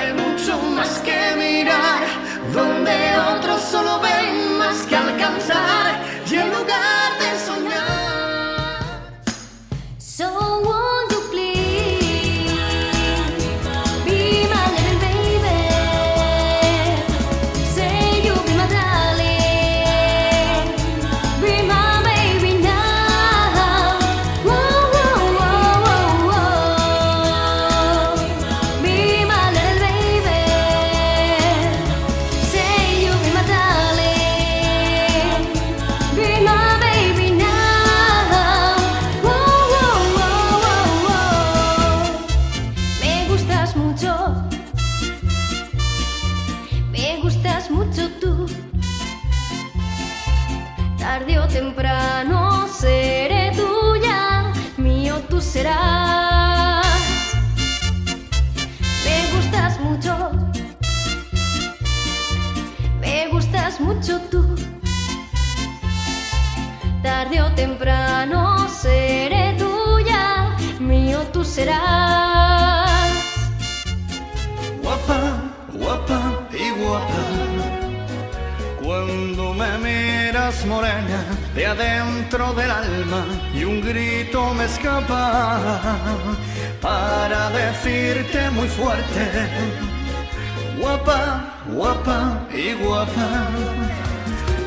hay mucho más que mirar, donde otros solo ven más que alcanzar, y en lugar de soñar. So won't you please be my little baby? Say you'll be my darling, be my baby now. Whoa, whoa, whoa, whoa, whoa. Be my little baby. Say you'll be my darling, be my baby now. Whoa, whoa, whoa, whoa, whoa. Me gustas mucho tú. Tarde o temprano seré tuya, mío tú serás. Me gustas mucho tú. Tarde o temprano seré tuya, mío tú serás. Guapa, guapa y guapa, cuando me miras morena de adentro del alma, y un grito me escapa para decirte muy fuerte: guapa, guapa y guapa.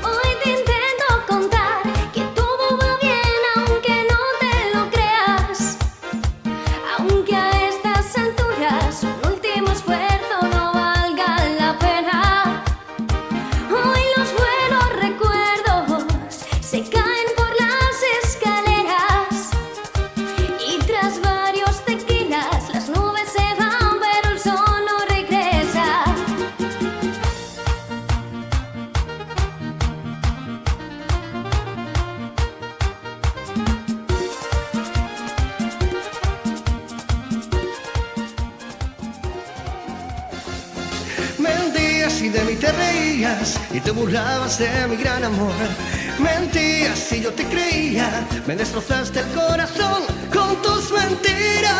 Hoy te intento contar que todo va bien, aunque no te lo creas. Aunque a estas alturas un último esfuerzo no valga la pena. Hoy los buenos recuerdos se caen por las escaleras, y tras varios tequilas las nubes se van, pero el sol no regresa. Mentías y de mí te reías, y te burlabas de mi gran amor. Mentías y yo te creía, me destrozaste el corazón con tus mentiras.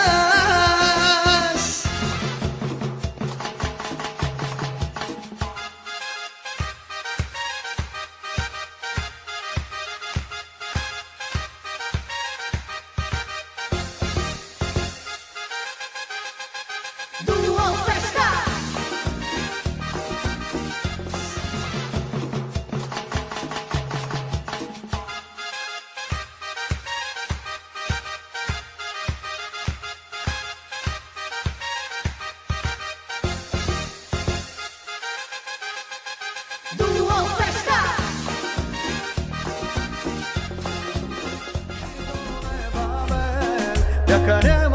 Dúo Fresca. Dúo Fresca. Viajaremos